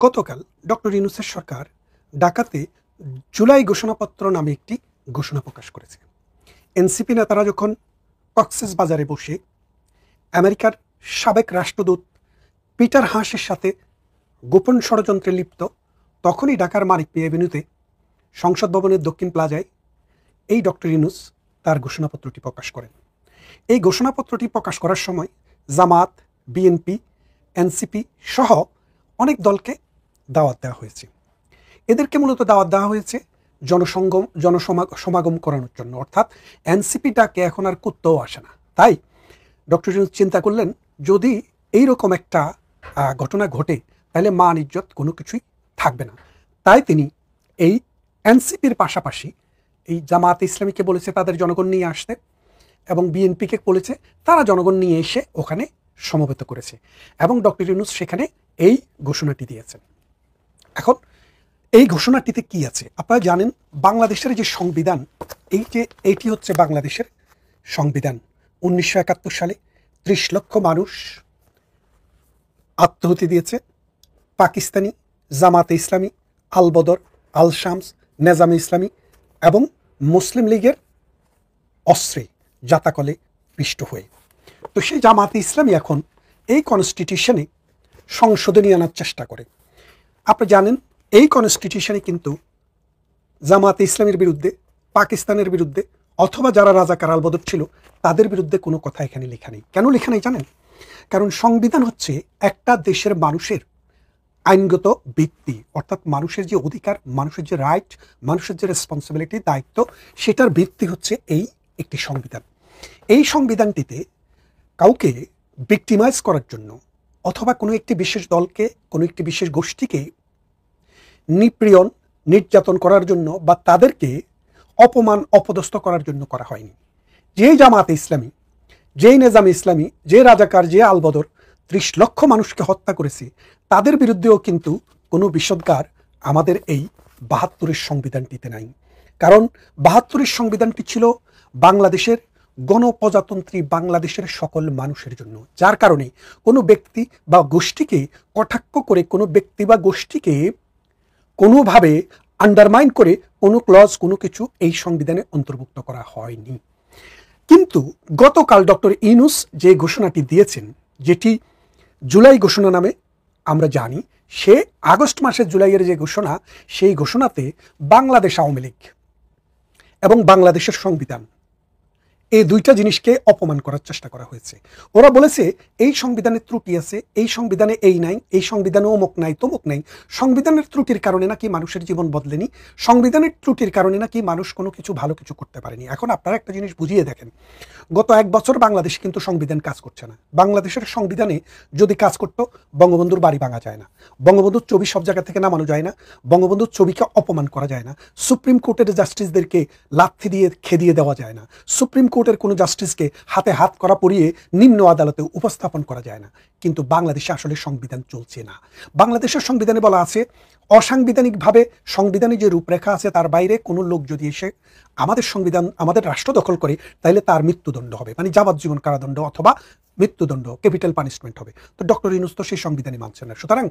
গতকাল ডক্টর ইউনূসের সরকার ঢাকাতে জুলাই ঘোষণাপত্র নামে একটি ঘোষণা প্রকাশ করেছে। এনসিপি নেতারা যখন কক্সেস বাজারে বসে আমেরিকার সাবেক রাষ্ট্রদূত পিটার হাসের সাথে গোপন ষড়যন্ত্রে লিপ্ত, তখনই ঢাকার মানিকপি এভিনিউতে সংসদ ভবনের দক্ষিণ প্লাজায় এই ডক্টর ইউনূস তার ঘোষণাপত্রটি প্রকাশ করেন। এই ঘোষণাপত্রটি প্রকাশ করার সময় জামাত, বিএনপি, এনসিপি সহ অনেক দলকে দাওয়াত দেওয়া হয়েছে। এদেরকে মূলত দাওয়াত দেওয়া হয়েছে জনসমাগম করানোর জন্য, অর্থাৎ এনসিপিটাকে এখন আর কুত্তাও আসে না। তাই ডক্টর ইউনূস চিন্তা করলেন, যদি এইরকম একটা ঘটনা ঘটে তাহলে মান ইজ্জত কোনো কিছুই থাকবে না। তাই তিনি এই এনসিপির পাশাপাশি এই জামাত ইসলামীকে বলেছে তাদের জনগণ নিয়ে আসতে, এবং বিএনপিকে বলেছে তারা জনগণ নিয়ে এসে ওখানে সমবেত করেছে, এবং ডক্টর ইউনূস সেখানে এই ঘোষণাটি দিয়েছেন। এখন এই ঘোষণাটিতে কি আছে আপনারা জানেন। বাংলাদেশের যে সংবিধান, এইটি হচ্ছে বাংলাদেশের সংবিধান। 1971 সালে 30 লক্ষ মানুষ আত্মহতি দিয়েছে। পাকিস্তানি, জামাতে ইসলামী, আল বদর, আল শামস, নেজামে ইসলামী এবং মুসলিম লীগের অস্ত্রে জাতাকলে পিষ্ট হয়ে। তো সেই জামাতে ইসলামী এখন এই কনস্টিটিউশনে সংশোধনী আনার চেষ্টা করে। আপনি জানেন এই কনস্টিটিউশনে কিন্তু জামাতে ইসলামের বিরুদ্ধে, পাকিস্তানের বিরুদ্ধে অথবা যারা রাজাকার আল বদর ছিল তাদের বিরুদ্ধে কোনো কথা এখানে লেখা নেই। কেন লেখা নেই জানেন? কারণ সংবিধান হচ্ছে একটা দেশের মানুষের আইনগত ভিত্তি, অর্থাৎ মানুষের যে অধিকার, মানুষের যে রাইট, মানুষের যে রেসপন্সিবিলিটি, দায়িত্ব, সেটার ভিত্তি হচ্ছে এই একটি সংবিধান। এই সংবিধানটিতে কাউকে ভিক্টিমাইজ করার জন্য অথবা কোনো একটি বিশেষ দলকে, কোনো একটি বিশেষ গোষ্ঠীকে নিপীড়ন, নির্যাতন করার জন্য বা তাদেরকে অপমান, অপদস্থ করার জন্য করা হয়নি। যেই জামাতে ইসলামী, যেই নেজামে ইসলামী, যে রাজাকার, যে আলবদর 30 লক্ষ মানুষকে হত্যা করেছে, তাদের বিরুদ্ধেও কিন্তু কোনো বিষোদ্গার আমাদের এই 72-এর সংবিধানটিতে নাই। কারণ 72-এর সংবিধানটি ছিল বাংলাদেশের গণপ্রজাতন্ত্রী বাংলাদেশের সকল মানুষের জন্য, যার কারণে কোনো ব্যক্তি বা গোষ্ঠীকে কটাক্ষ করে, কোনো ব্যক্তি বা গোষ্ঠীকে কোনোভাবে আন্ডারমাইন করে কোনো ক্লজ, কোনো কিছু এই সংবিধানে অন্তর্ভুক্ত করা হয়নি। কিন্তু গতকাল ডক্টর ইউনূস যে ঘোষণাটি দিয়েছেন, যেটি জুলাই ঘোষণা নামে আমরা জানি, সে আগস্ট মাসের জুলাইয়ের যে ঘোষণা, সেই ঘোষণাতে বাংলাদেশ আওয়ামী লীগ এবং বাংলাদেশের সংবিধান, এই দুইটা জিনিসকে অপমান করার চেষ্টা করা হয়েছে। ওরা বলেছে এই সংবিধানের ত্রুটি আছে, এই সংবিধানে এই নাই, এই সংবিধানে অমুক নাই, তমুক নাই। সংবিধানের ত্রুটির কারণে নাকি মানুষের জীবন বদলেনি, সংবিধানের ত্রুটির কারণে নাকি মানুষ কোনো কিছু ভালো কিছু করতে পারেনি। এখন আপনারা একটা জিনিস বুঝিয়ে দেখেন, গত 1 বছর বাংলাদেশে কিন্তু সংবিধান কাজ করছে না। বাংলাদেশের সংবিধানে যদি কাজ করতো, বঙ্গবন্ধুর বাড়ি ভাঙা যায় না, বঙ্গবন্ধুর ছবি সব জায়গা থেকে নামানো যায় না, বঙ্গবন্ধুর ছবিকে অপমান করা যায় না, সুপ্রিম কোর্টের জাস্টিসদেরকে লাথি দিয়ে খেদিয়ে দেওয়া যায় না, সুপ্রিম কোর্টের কোনো জাস্টিসকে হাতে হাত করা পরিয়ে নিম্ন আদালতে উপস্থাপন করা যায় না। কিন্তু বাংলাদেশে আসলে সংবিধান চলছে না। বাংলাদেশের সংবিধানে বলা আছে, অসাংবিধানিকভাবে সংবিধানে যে রূপরেখা আছে তার বাইরে কোনো লোক যদি এসে আমাদের সংবিধান, আমাদের রাষ্ট্র দখল করে, তাহলে তার মৃত্যুদণ্ড হবে, মানে যাবজ্জীবন কারাদণ্ড অথবা মৃত্যুদণ্ড, ক্যাপিটাল পানিশমেন্ট হবে। তো ডক্টর ইউনূস তো সেই সংবিধানই মানছেন না। সুতরাং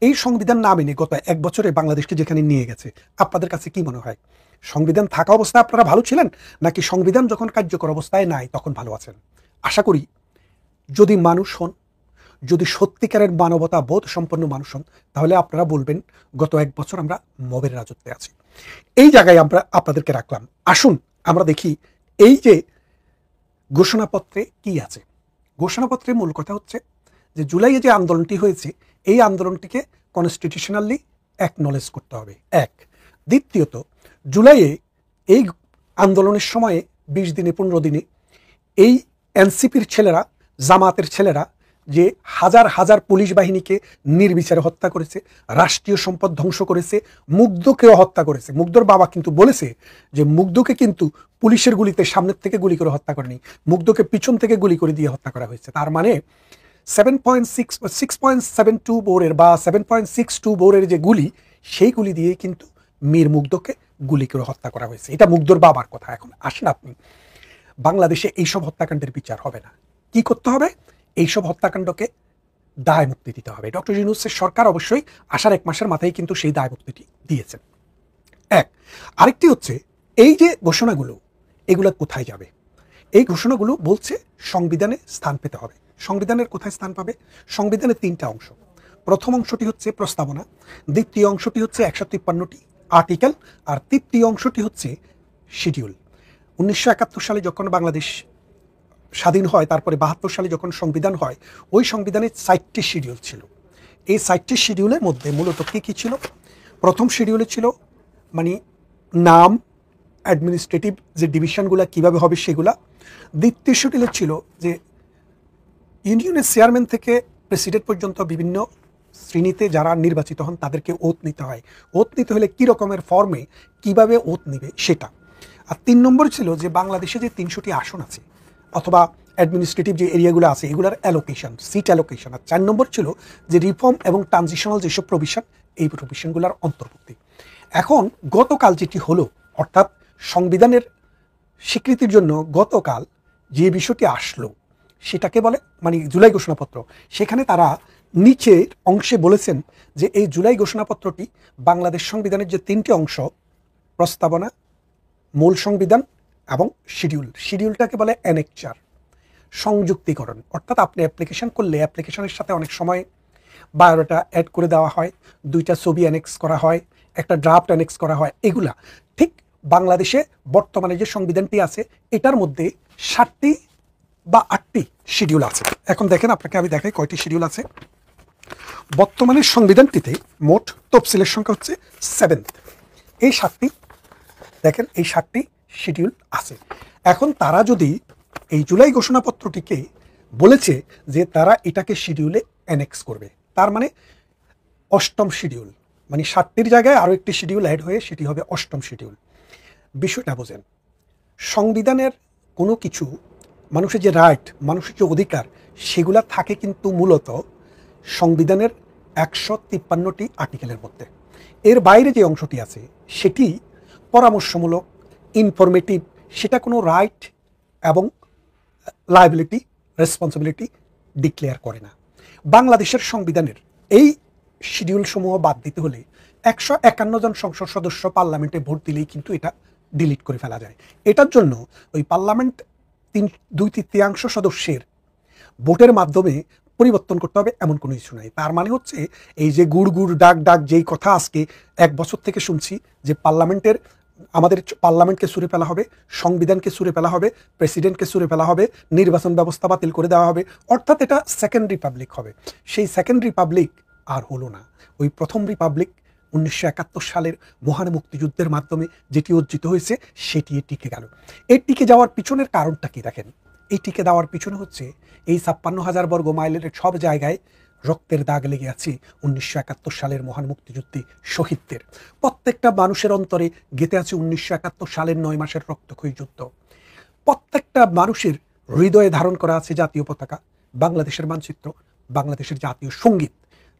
এই সংবিধান না মেনে গত 1 বছরে বাংলাদেশকে যেখানে নিয়ে গেছে, আপনাদের কাছে কি মনে হয়? সংবিধান থাকা অবস্থায় আপনারা ভালো ছিলেন, নাকি সংবিধান যখন কার্যকর অবস্থায় নাই তখন ভালো আছেন? আশা করি যদি মানুষ হন, যদি সত্যিকারের মানবতা বোধ সম্পন্ন মানুষ হন, তাহলে আপনারা বলবেন গত 1 বছর আমরা মবের রাজত্বে আছি। এই জায়গায় আমরা আপনাদেরকে রাখলাম। আসুন আমরা দেখি এই যে ঘোষণাপত্রে কি আছে। ঘোষণাপত্রের মূল কথা হচ্ছে যে জুলাইয়ে যে আন্দোলনটি হয়েছে, এই আন্দোলনটিকে কনস্টিটিউশনালি অ্যাকনলেজ করতে হবে, এক। দ্বিতীয়ত, জুলাইয়ে এই আন্দোলনের সময়ে 20 দিনে 15 দিনে এই এনসিপির ছেলেরা, জামাতের ছেলেরা যে হাজার হাজার পুলিশ বাহিনীকে নির্বিচারে হত্যা করেছে, রাষ্ট্রীয় সম্পদ ধ্বংস করেছে, মুগ্ধকেও হত্যা করেছে। মুগ্ধর বাবা কিন্তু বলেছে যে মুগ্ধকে কিন্তু পুলিশের গুলিতে সামনের থেকে গুলি করে হত্যা করেনি, মুগ্ধকে পিছন থেকে গুলি করে দিয়ে হত্যা করা হয়েছে। তার মানে 6.72 বোরের বা 7.62 বোরের যে গুলি, সেই গুলি দিয়ে কিন্তু মীর মুগ্ধকে গুলি করে হত্যা করা হয়েছে। এটা মুগ্ধর বাবার কথা। এখন আসেন আপনি, বাংলাদেশে এইসব হত্যাকাণ্ডের বিচার হবে না, কি করতে হবে? এইসব হত্যাকাণ্ডকে দায় মুক্তি দিতে হবে। ডক্টর ইউনূসের সরকার অবশ্যই আসার 1 মাসের মাথায় কিন্তু সেই দায় মুক্তিটি দিয়েছেন। এক, আরেকটি হচ্ছে এই যে ঘোষণাগুলো, এগুলো কোথায় যাবে? এই ঘোষণাগুলো বলছে সংবিধানে স্থান পেতে হবে। সংবিধানের কোথায় স্থান পাবে? সংবিধানের 3টা অংশ। প্রথম অংশটি হচ্ছে প্রস্তাবনা, দ্বিতীয় অংশটি হচ্ছে 153টি আর্টিকেল, আর তৃতীয় অংশটি হচ্ছে শিডিউল। 1971 সালে যখন বাংলাদেশ স্বাধীন হয়, তারপরে 72 সালে যখন সংবিধান হয়, ওই সংবিধানে 4টি শিডিউল ছিল। এই 4টি শিডিউলের মধ্যে মূলত কী কী ছিল? প্রথম শিডিউলে ছিল মানে নাম, অ্যাডমিনিস্ট্রেটিভ যে ডিভিশনগুলো কীভাবে হবে সেগুলা। দ্বিতীয় শিডিউলে ছিল যে ইউনিয়নের চেয়ারম্যান থেকে প্রেসিডেন্ট পর্যন্ত বিভিন্ন শ্রেণীতে যারা নির্বাচিত হন তাদেরকে ওথ নিতে হয়। ওথ নিতে হলে কী রকমের ফর্মে কীভাবে ওথ নিবে সেটা। আর 3 নম্বর ছিল যে বাংলাদেশে যে 300টি আসন আছে অথবা অ্যাডমিনিস্ট্রেটিভ যে এরিয়াগুলো আছে এগুলোর অ্যালোকেশন, সিট অ্যালোকেশন। আর 4 নম্বর ছিল যে রিফর্ম এবং ট্রানজিশনাল যেসব প্রভিশন, এই প্রভিশনগুলোর অন্তর্ভুক্তি। এখন গতকাল যেটি হলো, অর্থাৎ সংবিধানের স্বীকৃতির জন্য গতকাল যে বিষয়টি আসলো সেটাকে বলে মানে জুলাই ঘোষণাপত্র। সেখানে তারা নিচের অংশে বলেছেন যে এই জুলাই ঘোষণাপত্রটি বাংলাদেশ সংবিধানের যে 3টি অংশ, প্রস্তাবনা, মূল সংবিধান এবং শিডিউল, শিডিউলটাকে বলে অ্যানেকচার, সংযুক্তিকরণ। অর্থাৎ আপনি অ্যাপ্লিকেশন করলে অ্যাপ্লিকেশনের সাথে অনেক সময় বায়োডাটা অ্যাড করে দেওয়া হয়, 2টা ছবি অ্যানেক্স করা হয়, একটা ড্রাফট অ্যানেক্স করা হয়, এগুলা ঠিক বাংলাদেশে বর্তমানে যে সংবিধানটি আছে এটার মধ্যে 7টি বা 8টি শিডিউল আছে। এখন দেখেন, আপনাকে আমি দেখাই কয়টি শিডিউল আছে। বর্তমানে সংবিধানটিতে মোট তফসিলের সংখ্যা হচ্ছে 7। এই 7টি দেখেন, এই 7টি শিডিউল আছে। এখন তারা যদি এই জুলাই ঘোষণাপত্রটিকে বলেছে যে তারা এটাকে শিডিউলে অ্যানেক্স করবে, তার মানে 8ম শিডিউল, মানে 7টির জায়গায় আরও একটি শিডিউল অ্যাড হয়ে সেটি হবে 8ম শিডিউল। বিষয়টা বোঝেন, সংবিধানের কোনো কিছু, মানুষের যে রাইট, মানুষের যে অধিকার, সেগুলা থাকে কিন্তু মূলত সংবিধানের 153টি আর্টিকেলের মধ্যে। এর বাইরে যে অংশটি আছে সেটি পরামর্শমূলক, ইনফরমেটিভ, সেটা কোনো রাইট এবং লায়াবিলিটি, রেসপন্সিবিলিটি ডিক্লেয়ার করে না। বাংলাদেশের সংবিধানের এই শিডিউলসমূহ বাদ দিতে হলে 151 জন সংসদ সদস্য পার্লামেন্টে ভোট দিলেই কিন্তু এটা ডিলিট করে ফেলা যায়। এটার জন্য ওই পার্লামেন্ট 2/3 সদস্যের ভোটের মাধ্যমে পরিবর্তন করতে হবে এমন কোনো ইস্যু নাই। তার মানে হচ্ছে এই যে গুড় গুড় ডাক ডাক যেই কথা আজকে 1 বছর থেকে শুনছি যে আমাদের পার্লামেন্টকে ছুঁড়ে ফেলা হবে, সংবিধানকে ছুঁড়ে ফেলা হবে, প্রেসিডেন্টকে ছুঁড়ে ফেলা হবে, নির্বাচন ব্যবস্থা বাতিল করে দেওয়া হবে, অর্থাৎ এটা সেকেন্ড রিপাবলিক হবে। সেই সেকেন্ড রিপাবলিক আর হলো না। ওই প্রথম রিপাবলিক 1971 সালের মহান মুক্তিযুদ্ধের মাধ্যমে যেটি অর্জিত হয়েছে সেটি টিকে গেল। এই টিকে যাওয়ার পিছনের কারণটা কি দেখেন? এই টিকে দেওয়ার পিছনে হচ্ছে এই 56,000 বর্গ মাইলের সব জায়গায় রক্তের দাগ লেগে আছে 1971 সালের মহান মুক্তিযুদ্ধে শহীদদের। প্রত্যেকটা মানুষের অন্তরে গেঁথে আছে 1971 সালের 9 মাসের রক্তক্ষয়ী যুদ্ধ। প্রত্যেকটা মানুষের হৃদয়ে ধারণ করা আছে জাতীয় পতাকা, বাংলাদেশের মানচিত্র, বাংলাদেশের জাতীয় সঙ্গীত।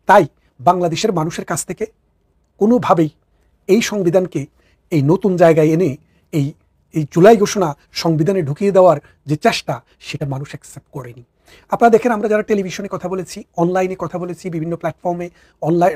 তাই বাংলাদেশের মানুষের কাছ থেকে কোনোভাবেই এই সংবিধানকে এই নতুন জায়গায় এনে এই জুলাই ঘোষণা সংবিধানে ঢুকিয়ে দেওয়ার যে চেষ্টা, সেটা মানুষ অ্যাকসেপ্ট করেনি। আপনারা দেখেন, আমরা যারা টেলিভিশনে কথা বলেছি, অনলাইনে কথা বলেছি, বিভিন্ন প্ল্যাটফর্মে, অনলাইন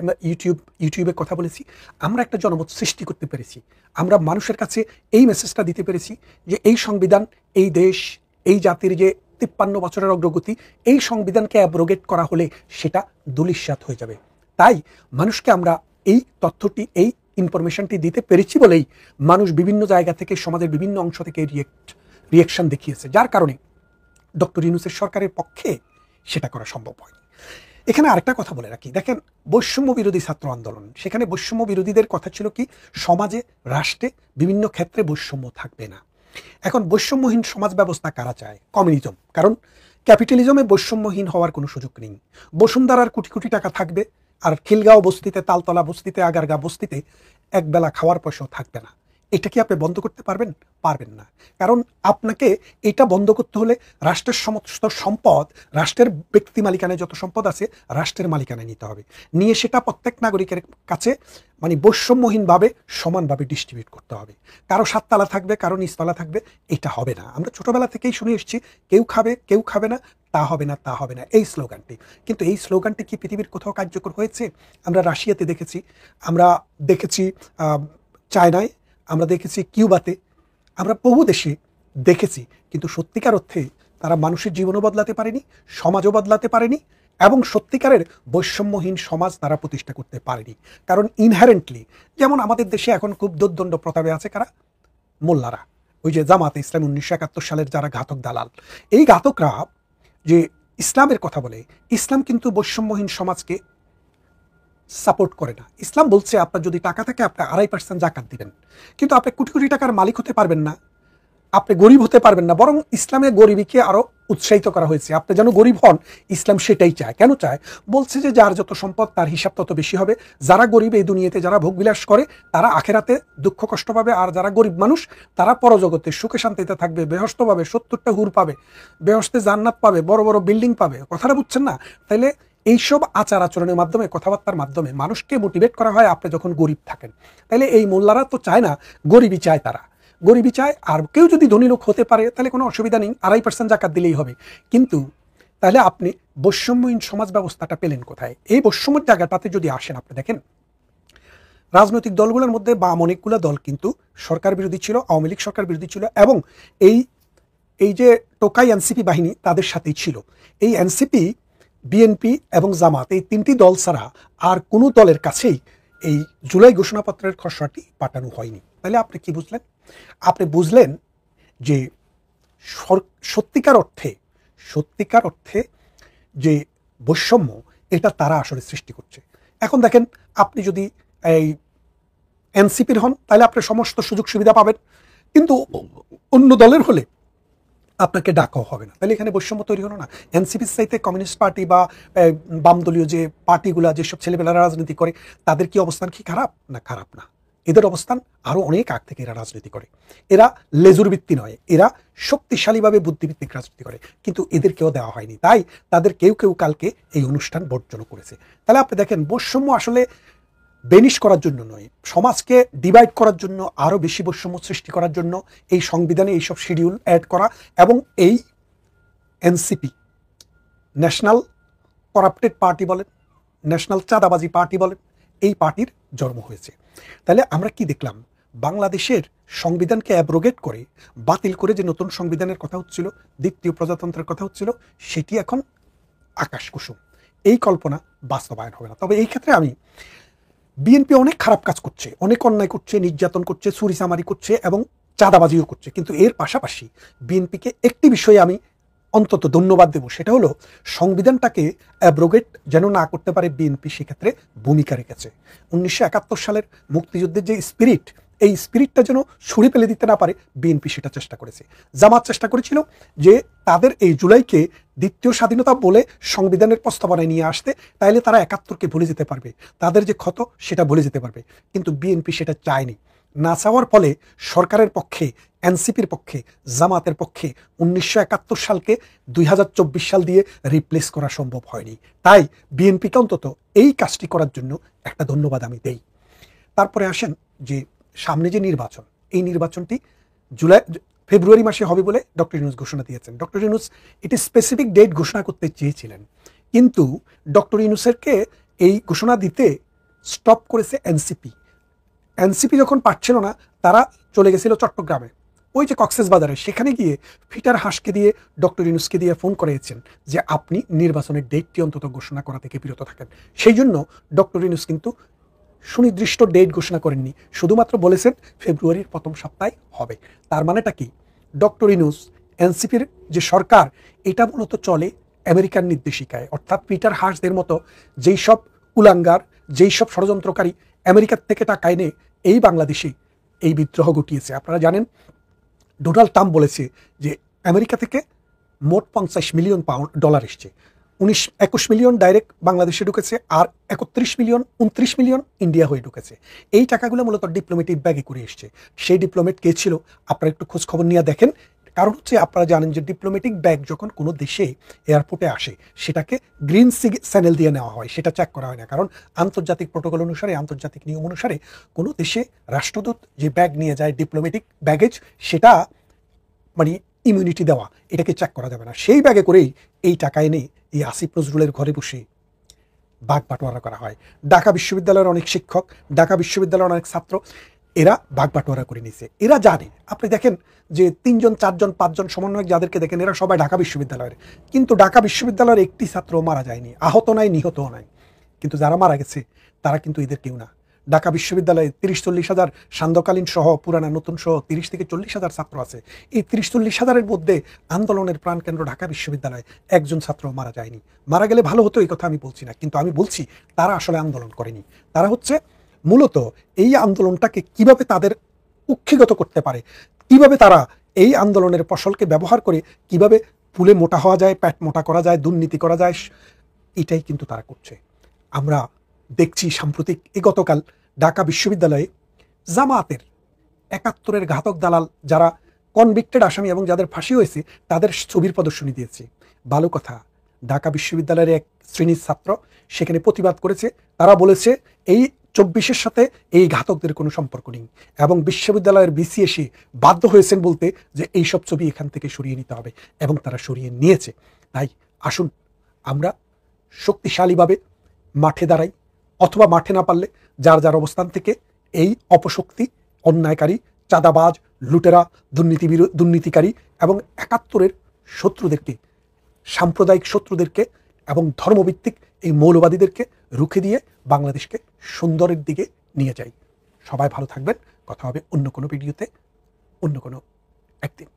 ইউটিউবে কথা বলেছি, আমরা একটা জনমত সৃষ্টি করতে পেরেছি। আমরা মানুষের কাছে এই মেসেজটা দিতে পেরেছি যে এই সংবিধান, এই দেশ, এই জাতির যে 53 বছরের অগ্রগতি, এই সংবিধানকে অ্যাব্রোগেট করা হলে সেটা ধূলিসাৎ হয়ে যাবে। তাই মানুষকে আমরা এই তথ্যটি, এই ইনফরমেশনটি দিতে পেরেছি বলেই মানুষ বিভিন্ন জায়গা থেকে, সমাজের বিভিন্ন অংশ থেকে রিয়েকশন দেখিয়েছে, যার কারণে ডক্টর ইউনূসের সরকারের পক্ষে সেটা করা সম্ভব হয়নি। এখানে আরেকটা কথা বলে রাখি, দেখেন বৈষম্য বিরোধী ছাত্র আন্দোলন, সেখানে বৈষম্য বিরোধীদের কথা ছিল কি, সমাজে, রাষ্ট্রে বিভিন্ন ক্ষেত্রে বৈষম্য থাকবে না। এখন বৈষম্যহীন সমাজ ব্যবস্থা কারা চায়? কমিউনিজম। কারণ ক্যাপিটালিজমে বৈষম্যহীন হওয়ার কোনো সুযোগ নেই। বসুন্ধরার কোটি কোটি টাকা থাকবে, আর খিলগাঁও বস্তিতে, তালতলা বস্তিতে, আগারগা বস্তিতে একবেলা খাওয়ার পয়সাও থাকবে না। এটা কি আপনি বন্ধ করতে পারবেন? পারবেন না। কারণ আপনাকে এটা বন্ধ করতে হলে রাষ্ট্রের সমস্ত সম্পদ, রাষ্ট্রের ব্যক্তি মালিকানায় যত সম্পদ আছে, রাষ্ট্রের মালিকানায় নিতে হবে, নিয়ে সেটা প্রত্যেক নাগরিকের কাছে মানে বৈষম্যহীনভাবে সমানভাবে ডিস্ট্রিবিউট করতে হবে। কারো 7 তালা থাকবে, কারো নিচতলা থাকবে, এটা হবে না। আমরা ছোটবেলা থেকেই শুনে এসেছি, কেউ খাবে কেউ খাবে না, তা হবে না, তা হবে না, এই স্লোগানটি। কিন্তু এই স্লোগানটি কি পৃথিবীর কোথাও কার্যকর হয়েছে? আমরা রাশিয়াতে দেখেছি, আমরা দেখেছি চায়নায়, আমরা দেখেছি কিউবাতে, আমরা বহু দেশে দেখেছি, কিন্তু সত্যিকার অর্থে তারা মানুষের জীবনও বদলাতে পারেনি, সমাজও বদলাতে পারেনি, এবং সত্যিকারের বৈষম্যহীন সমাজ তারা প্রতিষ্ঠা করতে পারেনি। কারণ ইনহারেন্টলি, যেমন আমাদের দেশে এখন খুব দুর্দণ্ড প্রতাপে আছে কারা? মোল্লারা, ওই যে জামাতে ইসলাম 1971 সালের যারা ঘাতক দালাল, এই ঘাতকরা যে ইসলামের কথা বলে, ইসলাম কিন্তু বৈষম্যহীন সমাজকে সাপোর্ট করে না। ইসলাম বলছে আপনার যদি টাকা থাকে আপনি 2.5% জাকাত দিবেন, কিন্তু আপনি কোটি কোটি টাকার মালিক হতে পারবেন না, আপনি গরিব হতে পারবেন না। বরং ইসলামে গরিবীকে আরো উৎসাহিত করা হয়েছে, আপনি যেন গরিব হন, ইসলাম সেটাই চায়। কেন চায়? বলছে যে যার যত সম্পদ তার হিসাব তত বেশি হবে। যারা গরিব এই দুনিয়াতে যারা ভোগবিলাস করে তারা আখেরাতে দুঃখ কষ্ট পাবে, আর যারা গরিব মানুষ তারা পরজগতে সুখে শান্তিতে থাকবে, বেহস্ত পাবে, 70টা হুর পাবে, বেহস্তে জান্নাত পাবে, বড় বড় বিল্ডিং পাবে। কথাটা বুঝছেন না? তাইলে এইসব আচার আচরণের মাধ্যমে, কথাবার্তার মাধ্যমে মানুষকে মোটিভেট করা হয় আপনি যখন গরিব থাকেন। তাইলে এই মোল্লারা তো চায় না, গরিবই চায়, তারা গরিবই চায়। আর কেউ যদি ধনী লোক হতে পারে তাহলে কোনো অসুবিধা নেই, 2.5% জাকাত দিলেই হবে। কিন্তু তাহলে আপনি বৈষম্যহীন সমাজ ব্যবস্থাটা পেলেন কোথায়? এই বৈষম্যের জায়গাটাতে যদি আসেন, আপনি দেখেন রাজনৈতিক দলগুলোর মধ্যে বাম অনেকগুলো দল কিন্তু সরকার বিরোধী ছিল, আওয়ামী লীগ সরকার বিরোধী ছিল, এবং এই যে টোকাই এনসিপি বাহিনী তাদের সাথেই ছিল। এই এনসিপি, বিএনপি এবং জামাত, এই তিনটি দল ছাড়া আর কোনো দলের কাছেই এই জুলাই ঘোষণাপত্রের খসড়াটি পাঠানো হয়নি। তাহলে আপনি কি বুঝলেন? আপনি বুঝলেন যে সত্যিকার অর্থে যে বৈষম্য, এটা তারা আসলে সৃষ্টি করছে। এখন দেখেন, আপনি যদি এই এনসিপির হন তাহলে আপনি সমস্ত সুযোগ সুবিধা পাবেন, কিন্তু অন্য দলের হলে আপনাকে ডাকাও হবে না। তাহলে এখানে বৈষম্য তৈরি হলো না? এনসিপির চাইতে কমিউনিস্ট পার্টি বা বামদলীয় যে পার্টিগুলা, যেসব ছেলেবেলারা রাজনীতি করে, তাদের কি অবস্থান কি খারাপ? না, খারাপ না। এদের অবস্থান আরো অনেক আগ থেকে এরা রাজনীতি করে। এরা লেজুর ভিত্তি নয়, এরা শক্তিশালীভাবে বুদ্ধিভিত্তিক রাজনীতি করে, কিন্তু এদের কেউ দেওয়া হয়নি। তাই তাদের কেউ কেউ কালকে এই অনুষ্ঠান বর্জন করেছে। তাহলে আপনি দেখেন, বৈষম্য আসলে বেনিশ করার জন্য নয়, সমাজকে ডিভাইড করার জন্য, আরো বেশি বৈষম্য সৃষ্টি করার জন্য এই সংবিধানে এইসব শিডিউল অ্যাড করা, এবং এই এনসিপি, ন্যাশনাল করাপ্টেড পার্টি বলেন, ন্যাশনাল চাঁদাবাজি পার্টি বলেন, এই পার্টির জন্ম হয়েছে। তাহলে আমরা কি দেখলাম? বাংলাদেশের সংবিধানকে অ্যাব্রোগেট করে, বাতিল করে যে নতুন সংবিধানের কথা হচ্ছিল, দ্বিতীয় প্রজাতন্ত্রের কথা হচ্ছিল, সেটি এখন আকাশ কুসুম। এই কল্পনা বাস্তবায়ন হবে না। তবে এই ক্ষেত্রে আমি, বিএনপি অনেক খারাপ কাজ করছে, অনেক অন্যায় করছে, নির্যাতন করছে, চুরিচামারি করছে এবং চাঁদাবাজিও করছে, কিন্তু এর পাশাপাশি বিএনপিকে একটি বিষয়ে আমি অন্তত ধন্যবাদ দেব, সেটা হলো সংবিধানটাকে অ্যাব্রোগেট যেন না করতে পারে বিএনপি, সেক্ষেত্রে ভূমিকা রেখেছে। 1971 সালের মুক্তিযুদ্ধের যে স্পিরিট, এই স্পিরিটটা যেন ছুঁড়ে ফেলে দিতে না পারে, বিএনপি সেটা চেষ্টা করেছে। জামাত চেষ্টা করেছিল যে তাদের এই জুলাইকে দ্বিতীয় স্বাধীনতা বলে সংবিধানের প্রস্তাবনায় নিয়ে আসতে, তাইলে তারা 71কে ভুলে যেতে পারবে, তাদের যে ক্ষত সেটা ভুলে যেতে পারবে। কিন্তু বিএনপি সেটা চায়নি। না চাওয়ার ফলে সরকারের পক্ষে, এনসিপির পক্ষে, জামাতের পক্ষে 1971 সালকে 2024 সাল দিয়ে রিপ্লেস করা সম্ভব হয়নি। তাই বিএনপিকে অন্তত এই কাজটি করার জন্য একটা ধন্যবাদ আমি দেই। তারপরে আসেন যে সামনে যে নির্বাচন, এই নির্বাচনটি ফেব্রুয়ারি মাসে হবে বলে ডক্টর ইউনূস ঘোষণা দিয়েছেন। ডক্টর ইউনূস এটি স্পেসিফিক ডেট ঘোষণা করতে চেয়েছিলেন, কিন্তু ডক্টর ইউনূসেরকে এই ঘোষণা দিতে স্টপ করেছে এনসিপি। এনসিপি যখন পারছিল না, তারা চলে গেছিল চট্টগ্রামে, ওই যে কক্সবাজারে, সেখানে গিয়ে ফিটার হাঁসকে দিয়ে ডক্টর ইউনূসকে দিয়ে ফোন করেছেন যে আপনি নির্বাচনের ডেটটি অন্তত ঘোষণা করা থেকে বিরত থাকেন। সেই জন্য ডক্টর ইউনূস কিন্তু সুনির্দিষ্ট ডেট ঘোষণা করেননি, শুধুমাত্র বলেছেন ফেব্রুয়ারির প্রথম সপ্তাহে হবে। তার মানেটা কি? ডক্টর ইউনূস, এনসিপির যে সরকার, এটা মূলত চলে আমেরিকান নির্দেশিকায়, অর্থাৎ পিটার হাসদের মতো যেই সব কুলাঙ্গার, যেই সব ষড়যন্ত্রকারী আমেরিকার থেকে টাকা এনে এই বাংলাদেশে এই বিদ্রোহ ঘটিয়েছে। আপনারা জানেন, ডোনাল্ড ট্রাম্প বলেছে যে আমেরিকা থেকে মোট 50 মিলিয়ন ডলার এসছে, 21 মিলিয়ন ডাইরেক্ট বাংলাদেশে ঢুকেছে, আর 29 মিলিয়ন ইন্ডিয়া হয়ে ঢুকেছে। এই টাকাগুলো মূলত ডিপ্লোমেটিক ব্যাগে করে এসছে। সেই ডিপ্লোমেট কে ছিল? আপনারা একটু খোঁজ খবর নিয়ে দেখেন। কারণ হচ্ছে, আপনারা জানেন যে ডিপ্লোমেটিক ব্যাগ যখন কোনো দেশে এয়ারপোর্টে আসে, সেটাকে গ্রিন চ্যানেল দিয়ে নেওয়া হয়, সেটা চেক করা হয় না। কারণ আন্তর্জাতিক প্রোটোকল অনুসারে, আন্তর্জাতিক নিয়ম অনুসারে কোনো দেশে রাষ্ট্রদূত যে ব্যাগ নিয়ে যায় ডিপ্লোমেটিক ব্যাগেজ, সেটা মানে ইমিউনিটি দেওয়া, এটাকে চেক করা যাবে না। সেই ব্যাগে করেই এই টাকা এনে এই আসিফ নজরুলের ঘরে বসে বাগ বাটোয়ারা করা হয়। ঢাকা বিশ্ববিদ্যালয়ের অনেক শিক্ষক, ঢাকা বিশ্ববিদ্যালয়ের অনেক ছাত্র এরা বাগ বাটোয়ারা করে নিছে। এরা জানে, আপনি দেখেন যে 3 জন 4 জন 5 জন সমন্বয়ক যাদেরকে দেখেন এরা সবাই ঢাকা বিশ্ববিদ্যালয়ের, কিন্তু ঢাকা বিশ্ববিদ্যালয়ের একটি ছাত্র মারা যায়নি, আহত নাই, নিহতও নাই। কিন্তু যারা মারা গেছে তারা কিন্তু এদের কেউ না। ঢাকা বিশ্ববিদ্যালয়ে 30-40 হাজার সান্ধ্যকালীন সহ পুরানা নতুন সহ 30 থেকে 40 হাজার ছাত্র আছে। এই 30-40 হাজারের মধ্যে আন্দোলনের প্রাণকেন্দ্র ঢাকা বিশ্ববিদ্যালয়ে একজন ছাত্র মারা যায়নি। মারা গেলে ভালো হতো, এই কথা আমি বলছি না, কিন্তু আমি বলছি তারা আসলে আন্দোলন করেনি। তারা হচ্ছে মূলত এই আন্দোলনটাকে কিভাবে তাদের কুক্ষিগত করতে পারে, কিভাবে তারা এই আন্দোলনের ফসলকে ব্যবহার করে কিভাবে ফুলে মোটা হওয়া যায়, পেট মোটা করা যায়, দুর্নীতি করা যায়, এটাই কিন্তু তারা করছে। আমরা দেখছি সাম্প্রতিক এই গতকাল ঢাকা বিশ্ববিদ্যালয়ে জামায়াতের 71-এর ঘাতক দালাল যারা কনভিক্টেড আসামি এবং যাদের ফাঁসি হয়েছে তাদের ছবির প্রদর্শনী দিয়েছে। ভালো কথা, ঢাকা বিশ্ববিদ্যালয়ের এক শ্রেণীর ছাত্র সেখানে প্রতিবাদ করেছে। তারা বলেছে এই 24-এর সাথে এই ঘাতকদের কোনো সম্পর্ক নেই, এবং বিশ্ববিদ্যালয়ের বিসি এসে বাধ্য হয়েছেন বলতে যে এইসব ছবি এখান থেকে সরিয়ে নিতে হবে, এবং তারা সরিয়ে নিয়েছে। তাই আসুন আমরা শক্তিশালীভাবে মাঠে দাঁড়াই, অথবা মাঠে না পারলে যার যার অবস্থান থেকে এই অপশক্তি, অন্যায়কারী, চাঁদাবাজ, লুটেরা, দুর্নীতিকারী এবং 71-এর শত্রুদেরকে, সাম্প্রদায়িক শত্রুদেরকে এবং ধর্মভিত্তিক এই মৌলবাদীদেরকে রুখে দিয়ে বাংলাদেশকে সুন্দরের দিকে নিয়ে যাই। সবাই ভালো থাকবেন। কথা হবে অন্য কোনো ভিডিওতে, অন্য কোনো একদিন।